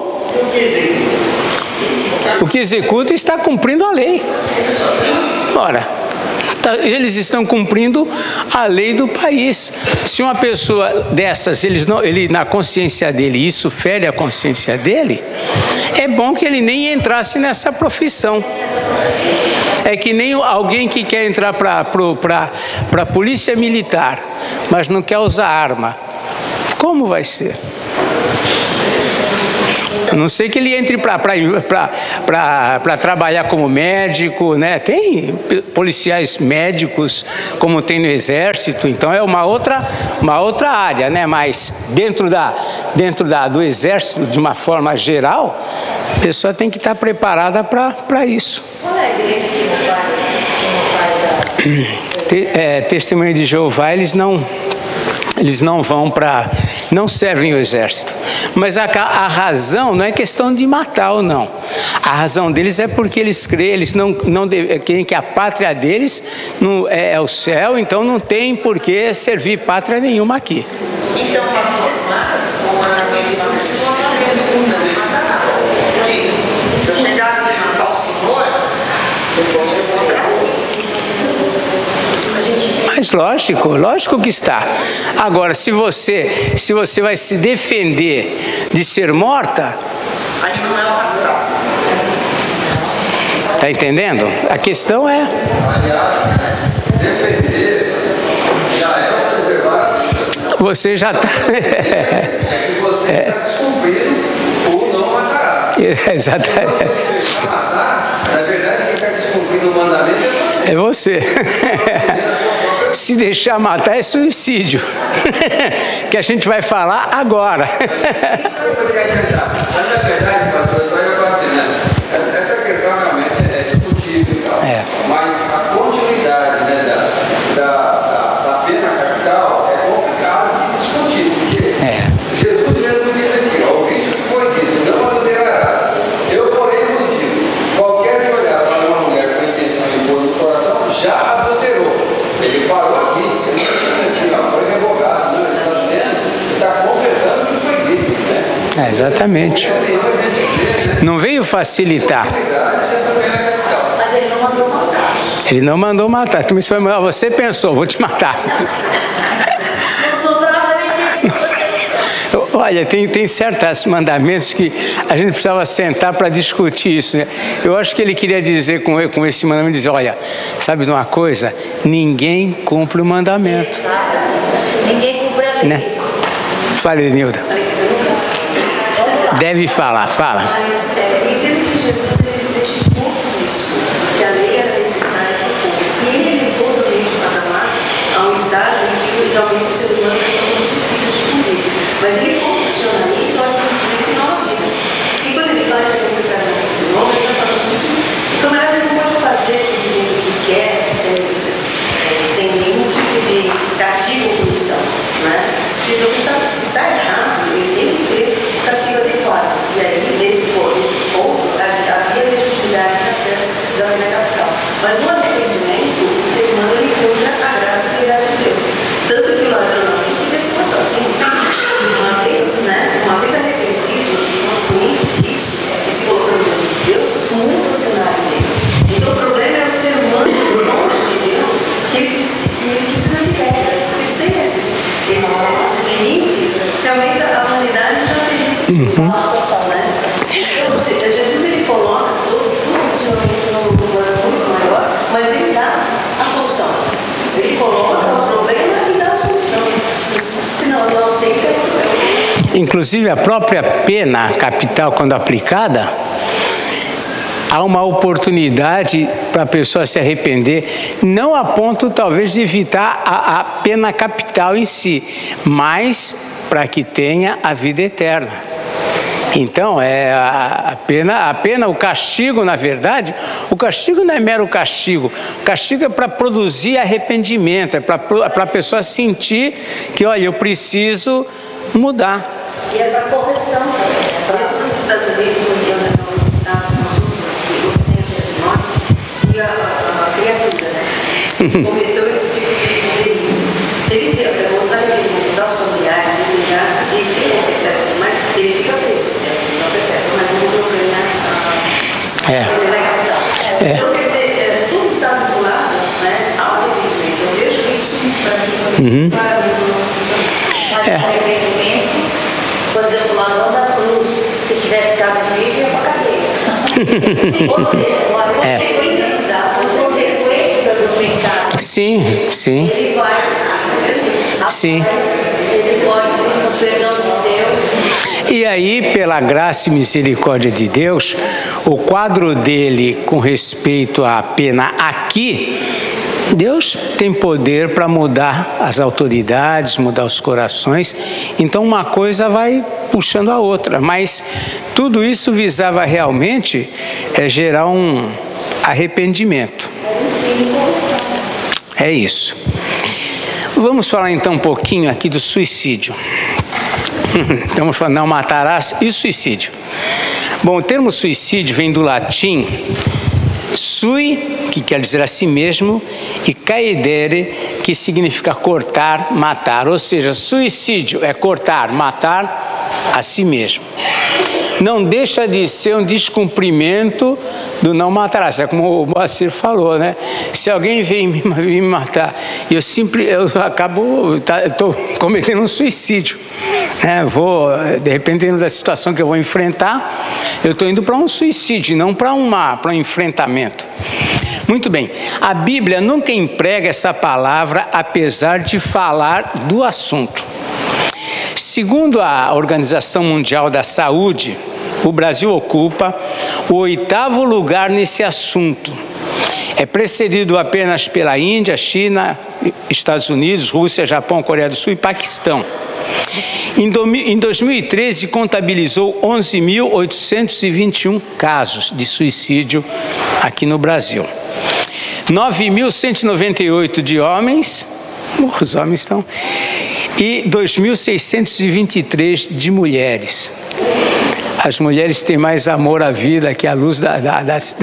Speaker 1: O que executa está cumprindo a lei. Ora, eles estão cumprindo a lei do país. Se uma pessoa dessas, ele na consciência dele, isso fere a consciência dele, é bom que ele nem entrasse nessa profissão. É que nem alguém que quer entrar para a polícia militar, mas não quer usar arma. Como vai ser? A não sei que ele entre para trabalhar como médico, né? Tem policiais médicos, como tem no Exército, então é uma outra área, né? Mas dentro do Exército, de uma forma geral, a pessoa tem que estar preparada para isso.
Speaker 3: Qual é a igreja que não faz
Speaker 1: Testemunha de Jeová, eles não vão não servem o exército. Mas a razão não é questão de matar ou não. A razão deles é porque eles creem, eles não creem que a pátria deles é o céu, então não tem por que servir pátria nenhuma aqui.
Speaker 2: Então, pastor, o mandamento de uma pessoa não mata nada. Se eu chegar aqui e matar o Senhor, eu vou contra
Speaker 1: Mas lógico que está. Agora, se você vai se defender de ser morta,
Speaker 2: aí não é uma ação.
Speaker 1: tá entendendo? A questão é...
Speaker 4: Aliás, defender já é um reservado.
Speaker 1: Você já está...
Speaker 4: Se você está descumprindo ou não matarás.
Speaker 1: Exatamente.
Speaker 4: Se você deixar matar, na verdade, quem está descumprindo o mandamento é você.
Speaker 1: É você. Se deixar matar é suicídio. Que a gente vai falar agora.
Speaker 4: Mas na verdade, pastor, só eu gosto, né? Essa questão realmente é discutível e tal. Mas a continuidade, né, da pena capital é complicado de discutir, porque Jesus mesmo diz aqui, ó, o vício que foi dito, não adulterarás. Eu, porém, vos digo, qualquer que olhar para uma mulher com a intenção de pôr no coração, já adulterou. Ele parou aqui, ele foi revogado, né? Ele está dizendo, está completando o que foi dito, né?
Speaker 1: Exatamente. Não veio facilitar.
Speaker 2: Mas ele não mandou matar.
Speaker 1: Ele não mandou matar. Você pensou, vou te matar.
Speaker 3: Não sobrava ninguém.
Speaker 1: Olha, tem certos mandamentos que a gente precisava sentar para discutir isso, né? Eu acho que ele queria dizer com esse mandamento, dizer, olha, sabe de uma coisa? Ninguém cumpre o mandamento.
Speaker 3: Ninguém cumpre a lei.
Speaker 1: Né? Fale, Nilda. Deve falar, fala.
Speaker 3: Mas entendo que Jesus ele testificou isso, que a lei era necessária para o povo. E ele levou também de patamar a um estágio em que realmente o ser humano é muito difícil de cumprir. Mas ele condiciona isso ao final da vida. E quando ele fala que é necessário nascer de novo, ele está falando que o camarada não pode fazer segundo o que quer, sem nenhum tipo de castigo ou punição. Né? Se você sabe que está errado, ele tem que ter o castigo adequado. E aí, nesse ponto, havia legitimidade da pena capital. Mas no arrependimento, o ser humano ele cumpre a graça e a piedade de Deus. Tanto que o ladrão não podia ser um assassino. Uma vez arrependido, consciente disso, e se colocando diante de Deus, muda o cenário dele. Então o problema é o ser humano longe de Deus, que ele precisa de regra, porque sem esses
Speaker 1: Inclusive a própria pena capital, quando aplicada, há uma oportunidade para a pessoa se arrepender, não a ponto talvez de evitar a pena capital em si, mas para que tenha a vida eterna. Então, a pena, o castigo, na verdade, o castigo não é mero castigo. O castigo é para produzir arrependimento, é para a pessoa sentir que, olha, eu preciso mudar.
Speaker 3: E essa correção, mesmo nos Estados Unidos, onde nos Estados Unidos, se a criatura, né, cometeu esse tipo de delito, se ele gostaria de mudar os familiares, ele já, se ele percebe, mas ele fica preso. Então, quer dizer, tudo está vinculado, né, ao arrependimento. Eu vejo isso para mim, mas o arrependimento, por exemplo, lá na cruz, se tivesse ficado vivo, ia para a cadeia. Ou seja, o arrependimento nos dá as consequências do pecado.
Speaker 1: Sim, sim.
Speaker 3: Ele vai,
Speaker 1: sim.
Speaker 3: Ele pode, no perdão de Deus.
Speaker 1: E aí, pela graça e misericórdia de Deus, o quadro dele com respeito à pena aqui, Deus tem poder para mudar as autoridades, mudar os corações. Então uma coisa vai puxando a outra, mas tudo isso visava realmente gerar um arrependimento. É isso. Vamos falar então um pouquinho aqui do suicídio. Estamos falando não matarás e suicídio. Bom, o termo suicídio vem do latim sui, que quer dizer a si mesmo, e caedere, que significa cortar, matar. Ou seja, suicídio é cortar, matar a si mesmo. Não deixa de ser um descumprimento do não matarás. É como o Moacir falou, né? Se alguém vem me matar e eu estou cometendo um suicídio, né? De repente, dentro da situação que eu vou enfrentar, eu estou indo para um suicídio, não para um enfrentamento. Muito bem, a Bíblia nunca emprega essa palavra, apesar de falar do assunto. Segundo a Organização Mundial da Saúde, o Brasil ocupa o 8º lugar nesse assunto. É precedido apenas pela Índia, China, Estados Unidos, Rússia, Japão, Coreia do Sul e Paquistão. Em 2013, contabilizou 11.821 casos de suicídio aqui no Brasil. 9.198 de homens, os homens estão, e 2.623 de mulheres. As mulheres têm mais amor à vida que à luz da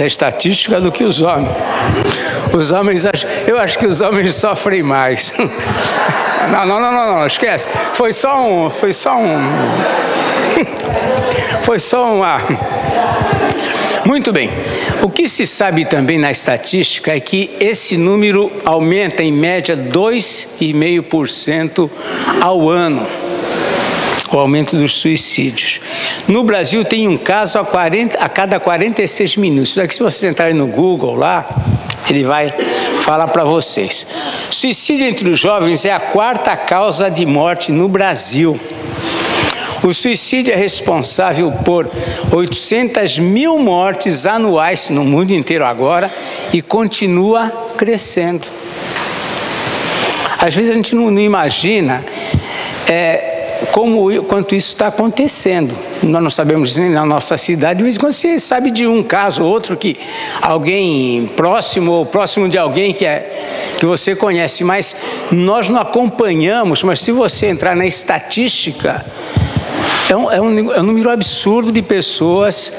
Speaker 1: estatística do que os homens. Os homens, eu acho que os homens sofrem mais. Não, esquece. Foi só uma. Muito bem. O que se sabe também na estatística é que esse número aumenta em média 2,5% ao ano. O aumento dos suicídios. No Brasil tem um caso a cada 46 minutos. Daqui, se vocês entrarem no Google lá, ele vai falar para vocês. Suicídio entre os jovens é a 4ª causa de morte no Brasil. O suicídio é responsável por 800 mil mortes anuais no mundo inteiro agora e continua crescendo. Às vezes a gente não imagina quanto isso está acontecendo. Nós não sabemos nem na nossa cidade, de vez em quando você sabe de um caso ou outro que alguém próximo ou próximo de alguém que você conhece, mas nós não acompanhamos. Mas se você entrar na estatística, é um número absurdo de pessoas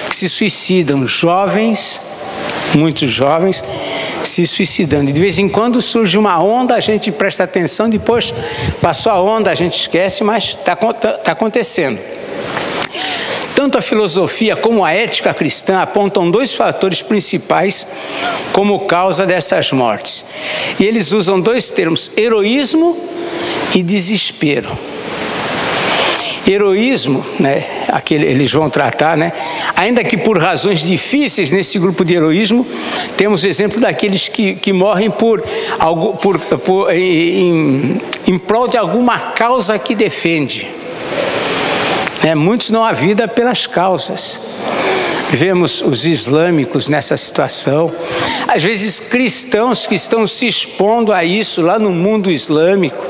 Speaker 1: que se suicidam, jovens, muitos jovens se suicidando. E de vez em quando surge uma onda, a gente presta atenção, depois passou a onda, a gente esquece, mas está acontecendo. Tanto a filosofia como a ética cristã apontam 2 fatores principais como causa dessas mortes. E eles usam 2 termos, heroísmo e desespero. Heroísmo, né, eles vão tratar, né, ainda que por razões difíceis nesse grupo de heroísmo, temos o exemplo daqueles que morrem em prol de alguma causa que defende. Muitos dão a vida pelas causas. Vemos os islâmicos nessa situação, às vezes cristãos que estão se expondo a isso lá no mundo islâmico.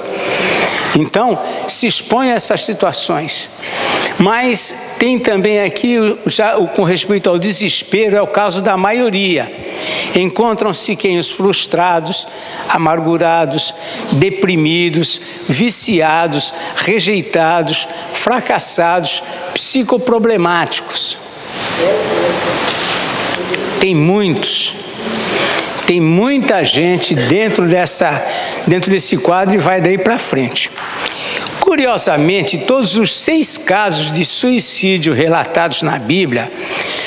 Speaker 1: Então, se expõe a essas situações. Mas tem também aqui, já com respeito ao desespero, é o caso da maioria. Encontram-se quem? Os frustrados, amargurados, deprimidos, viciados, rejeitados, fracassados, psicoproblemáticos. Tem muitos. Tem muita gente dentro desse quadro e vai daí para frente. Curiosamente, todos os 6 casos de suicídio relatados na Bíblia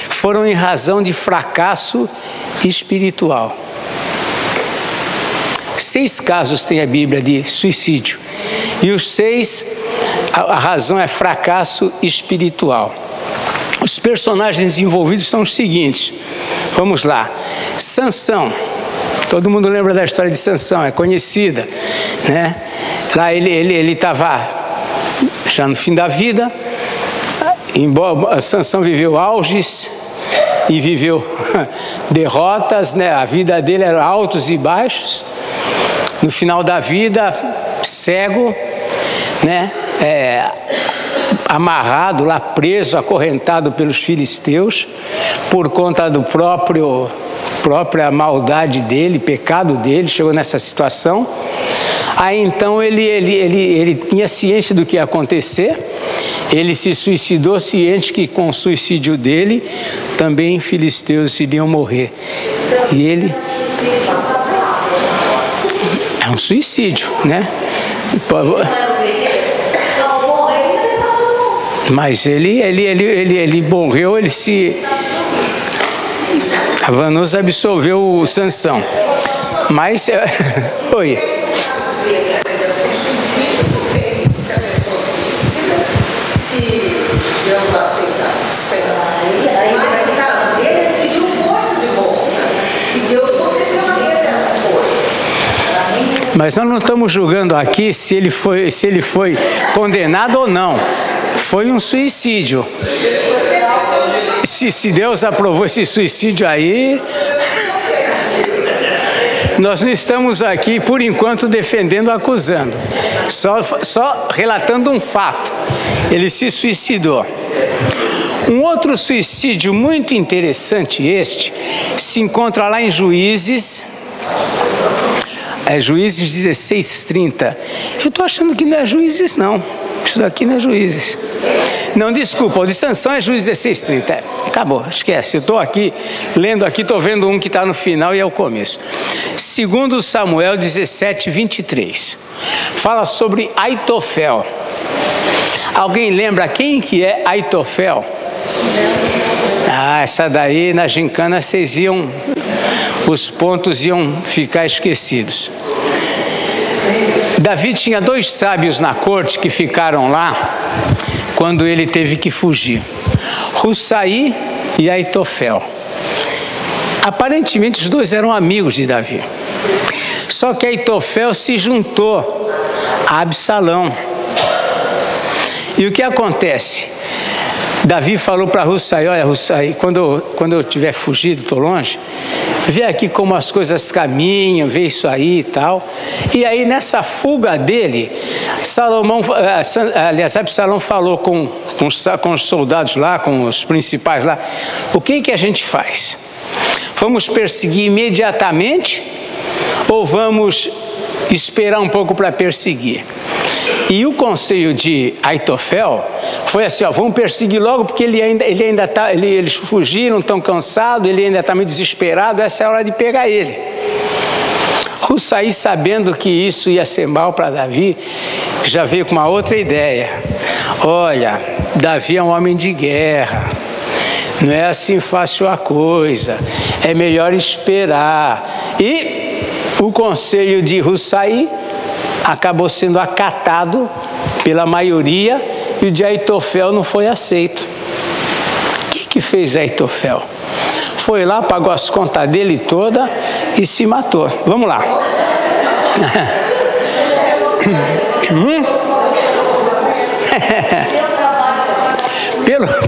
Speaker 1: foram em razão de fracasso espiritual. 6 casos tem a Bíblia de suicídio. E os 6, a razão é fracasso espiritual. Os personagens envolvidos são os seguintes. Vamos lá. Sansão. Todo mundo lembra da história de Sansão, é conhecida, né? Lá ele estava já no fim da vida, embora Sansão viveu auges e viveu derrotas, né? A vida dele era altos e baixos. No final da vida, cego, né? Amarrado lá, preso, acorrentado pelos filisteus, por conta do própria maldade dele, pecado dele, chegou nessa situação. Aí então ele tinha ciência do que ia acontecer, ele se suicidou, ciente que com o suicídio dele, também filisteus iriam morrer. E ele... é um suicídio, né? Mas ele morreu, ele se... A Vanusa absolveu o Sansão. Mas... Oi. Mas nós não estamos julgando aqui se ele foi condenado ou não. Foi um suicídio. Se Deus aprovou esse suicídio aí, nós não estamos aqui, por enquanto, defendendo ou acusando. Só relatando um fato. Ele se suicidou. Um outro suicídio muito interessante se encontra lá em Juízes. Juízes 16:30. Eu estou achando que não é Juízes, não. Isso daqui não é Juízes. Não, desculpa, o de Sansão é Juízes 16:30. Acabou, esquece. Eu estou aqui, lendo aqui, estou vendo um que está no final e é o começo. 2 Samuel 17:23. Fala sobre Aitofel. Alguém lembra quem que é Aitofel? Essa daí, na gincana, os pontos iam ficar esquecidos. Davi tinha 2 sábios na corte que ficaram lá quando ele teve que fugir. Hussaí e Aitofel. Aparentemente os 2 eram amigos de Davi. Só que Aitofel se juntou a Absalão. E o que acontece? Davi falou para Hussaí: olha, Hussaí, quando eu tiver fugido, estou longe, vê aqui como as coisas caminham, vê isso aí e tal. E aí nessa fuga dele, Absalão falou com os soldados lá, com os principais lá: o que a gente faz? Vamos perseguir imediatamente ou vamos esperar um pouco para perseguir? E o conselho de Aitofel foi assim: vamos perseguir logo, porque eles fugiram, estão cansados, ele ainda está meio desesperado, essa é a hora de pegar ele. Hussaí, sabendo que isso ia ser mal para Davi, já veio com uma outra ideia. Olha, Davi é um homem de guerra, não é assim fácil a coisa, é melhor esperar. E o conselho de Hussaí acabou sendo acatado pela maioria e o de Aitofel não foi aceito. O que fez Aitofel? Foi lá, pagou as contas dele toda e se matou. Vamos lá.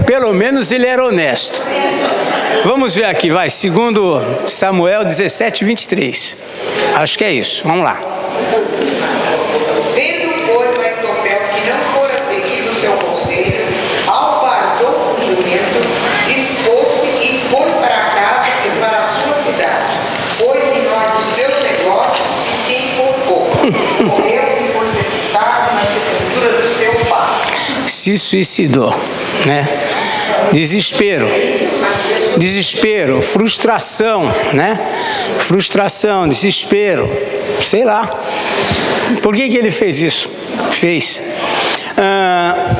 Speaker 1: Pelo menos ele era honesto. Vamos ver aqui, vai, segundo Samuel 17, 23. Acho que é isso, vamos lá.
Speaker 2: Vendo, pois, Aitofel que não fora seguido o seu conselho, albardou o jumento, dispôs-se e foi para casa e para a sua cidade, pois em ordem dos seus negócios e se enforcou. Morreu e foi sepultado na sepultura do seu pai.
Speaker 1: Se suicidou, né? Desespero, frustração, né? Frustração, desespero, sei lá. Por que ele fez isso? Fez.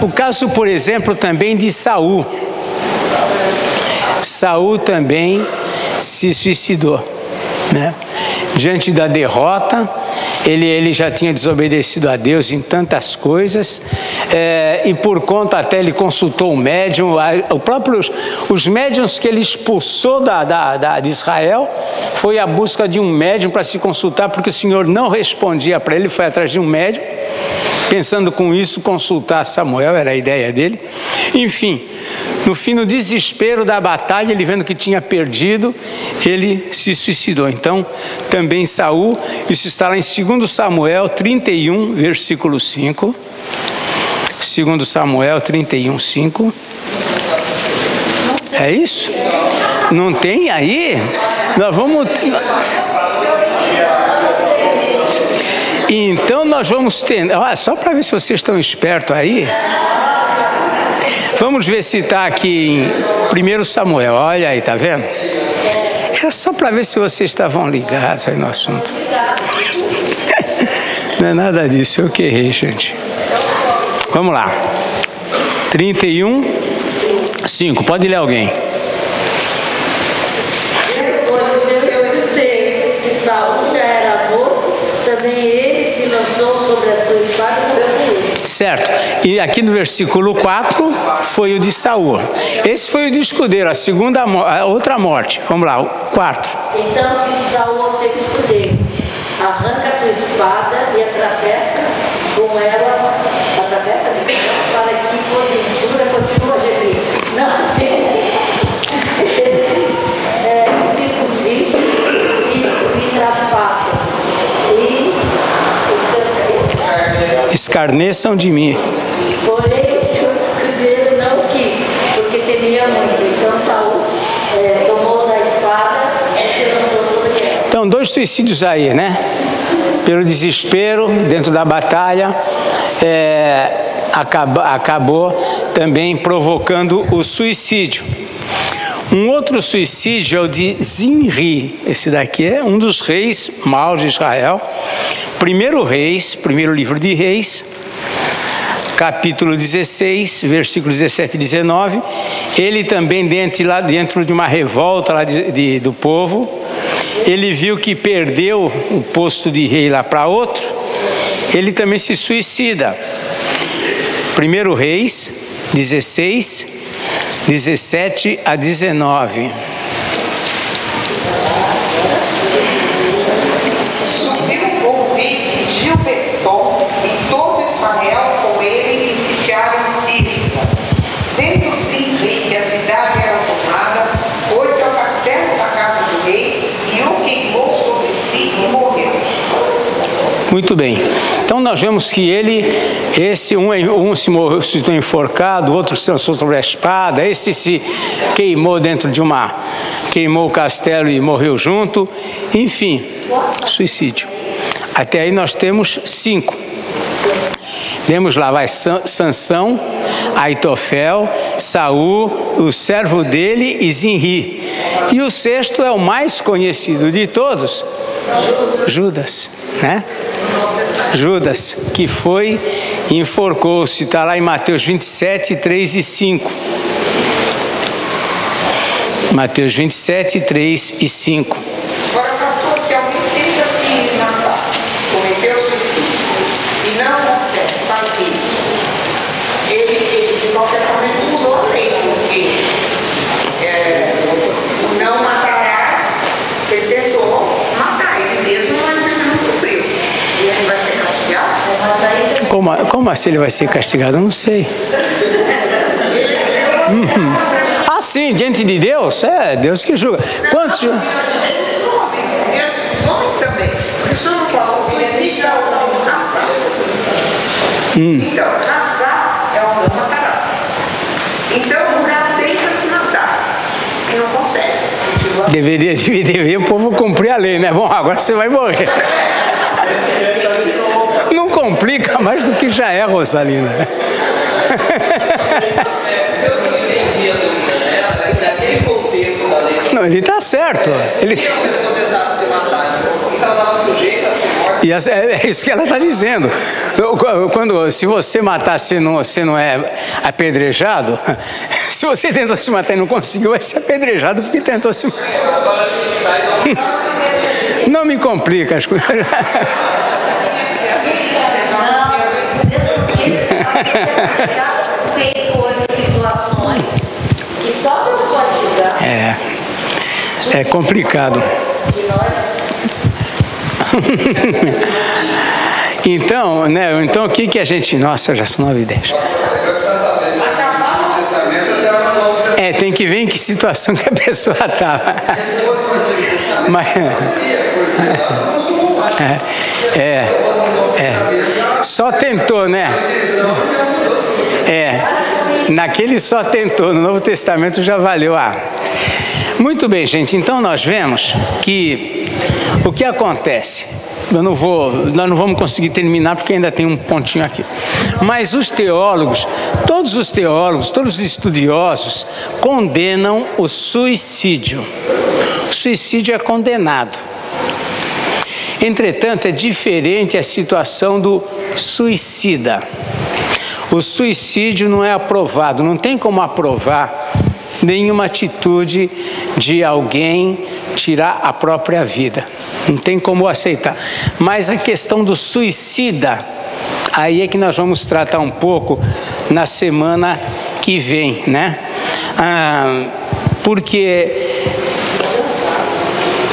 Speaker 1: O caso, por exemplo, também de Saul. Saul também se suicidou, né? Diante da derrota, ele já tinha desobedecido a Deus em tantas coisas, e por conta até ele consultou um médium. Os médiuns que ele expulsou de Israel foi a busca de um médium para se consultar, porque o Senhor não respondia para ele, foi atrás de um médium, pensando com isso consultar Samuel, era a ideia dele. Enfim, no fim, no desespero da batalha, ele vendo que tinha perdido, ele se suicidou. Então, também Saul, isso está lá em 2 Samuel 31, versículo 5. 2 Samuel 31, 5. É isso? Não tem aí? Nós vamos... Então nós vamos ter... só para ver se vocês estão espertos aí. Vamos ver se está aqui em 1 Samuel. Olha aí, tá vendo? É só para ver se vocês estavam ligados aí no assunto. Não é nada disso, eu que errei, gente. Vamos lá. 31, 5. Pode ler alguém.
Speaker 3: Saul já era avô, também ele se lançou sobre a sua espada e morreu com ele.
Speaker 1: Certo. E aqui no versículo 4 foi o de Saul. Esse foi o de escudeiro, a outra morte. Vamos lá, o 4.
Speaker 3: Então disse Saul ao seu escudeiro: arranca a tua espada e atravessa com ela, para que porventura continue a gemer. Não, circuncide e traspassa e
Speaker 1: escarneçam de mim.
Speaker 3: Porém, o escudeiro não quis, porque temia muito. Então Saul tomou da espada e se lançou sobre ela.
Speaker 1: Então, 2 suicídios aí, né? Pelo desespero, dentro da batalha, acabou também provocando o suicídio. Um outro suicídio é o de Zinri. Esse daqui é um dos reis maus de Israel. Primeiro livro de Reis, capítulo 16, versículos 17 e 19. Ele também lá dentro de uma revolta lá do povo, ele viu que perdeu o posto de rei lá para outro, ele também se suicida. 1 Reis 16, 17 a 19.
Speaker 2: Subiu com o Gilbeton e todo Israel com ele e sitiaram Tíriza. Vendo Zinri que a cidade era tomada, pôs-se ao castelo da casa do rei e o queimou sobre si e morreu.
Speaker 1: Muito bem. Então nós vemos que um se enforcado, o outro se lançou sobre a espada, esse se queimou queimou o castelo e morreu junto. Enfim, suicídio. Até aí nós temos 5. Vemos lá, vai Sansão, Aitofel, Saul, o servo dele e Zinri. E o 6º é o mais conhecido de todos, Judas, né? Judas, que foi e enforcou-se, está lá em Mateus 27, 3 e 5. Mateus 27, 3 e 5.
Speaker 2: Agora, pastor, se alguém tenta se matar, cometeu suicídio e não consegue, sabe o que? Ele de qualquer forma mudou a lei, porque o não matarás, ele tentou matar ele mesmo, mas ele não cumpriu. E ele vai ser castigado?
Speaker 1: Como assim ele vai ser castigado? Eu não sei. Ah, sim, diante de Deus, é Deus que julga. Quantos?
Speaker 2: Os homens também. O senhor não falou que existe a raça. Então, raça é o não matarás. Então, o cara tenta se matar e não consegue.
Speaker 1: Deveria o povo cumprir a lei, né? Bom, agora você vai morrer. Não complica mais do que já é, Rosalina. Não, ele está certo. E é isso que ela está dizendo. Se você matar, você não é apedrejado. Se você tentou se matar e não conseguiu, vai ser apedrejado porque tentou se matar. Não me complica as coisas.
Speaker 3: Tem coisas, situações que só Deus pode julgar.
Speaker 1: É complicado. Então, né? Então o que a gente... Nossa, já são 9h10. Tem que ver em que situação que a pessoa estava. Mas... Só tentou, né? Naquele só tentou, no Novo Testamento já valeu. Muito bem, gente, então nós vemos que o que acontece, nós não vamos conseguir terminar porque ainda tem um pontinho aqui, mas os teólogos, todos os estudiosos condenam o suicídio. O suicídio é condenado. Entretanto, é diferente a situação do suicida. O suicídio não é aprovado, não tem como aprovar nenhuma atitude de alguém tirar a própria vida. Não tem como aceitar. Mas a questão do suicida, aí é que nós vamos tratar um pouco na semana que vem, né? Porque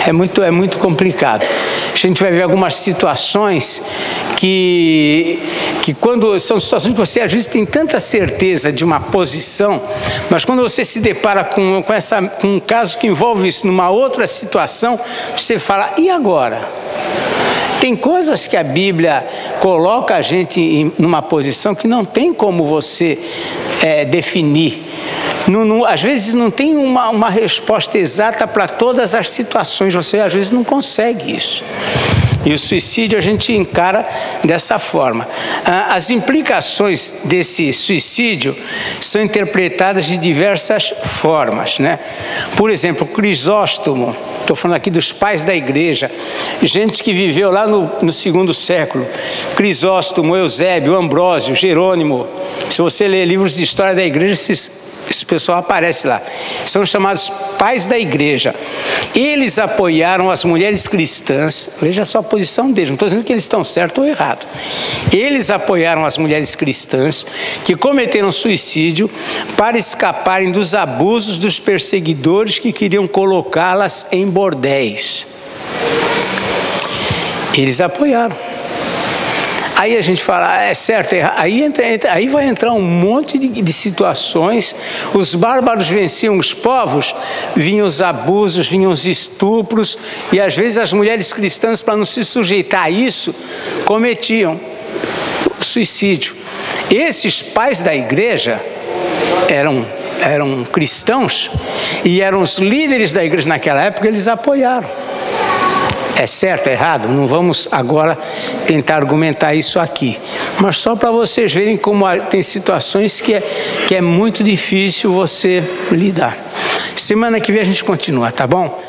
Speaker 1: é muito complicado. A gente vai ver algumas situações que quando são situações que você às vezes tem tanta certeza de uma posição, mas quando você se depara com um caso que envolve isso numa outra situação, você fala, e agora? Tem coisas que a Bíblia coloca a gente numa posição que não tem como você definir. Às vezes não tem uma resposta exata para todas as situações, você às vezes não consegue isso. E o suicídio a gente encara dessa forma. As implicações desse suicídio são interpretadas de diversas formas, né? Por exemplo, Crisóstomo, estou falando aqui dos pais da igreja, gente que viveu lá no 2º século, Crisóstomo, Eusébio, Ambrósio, Jerônimo. Se você ler livros de história da igreja, esse pessoal aparece lá. São chamados pais da igreja. Eles apoiaram as mulheres cristãs. Veja só a posição deles. Não estou dizendo que eles estão certos ou errados. Eles apoiaram as mulheres cristãs que cometeram suicídio para escaparem dos abusos dos perseguidores que queriam colocá-las em bordéis. Eles apoiaram. Aí a gente fala, é certo, aí vai entrar um monte de situações. Os bárbaros venciam os povos, vinham os abusos, vinham os estupros, e às vezes as mulheres cristãs, para não se sujeitar a isso, cometiam o suicídio. Esses pais da igreja eram cristãos e eram os líderes da igreja naquela época, eles apoiaram. É certo, é errado? Não vamos agora tentar argumentar isso aqui. Mas só para vocês verem como tem situações que é muito difícil você lidar. Semana que vem a gente continua, tá bom?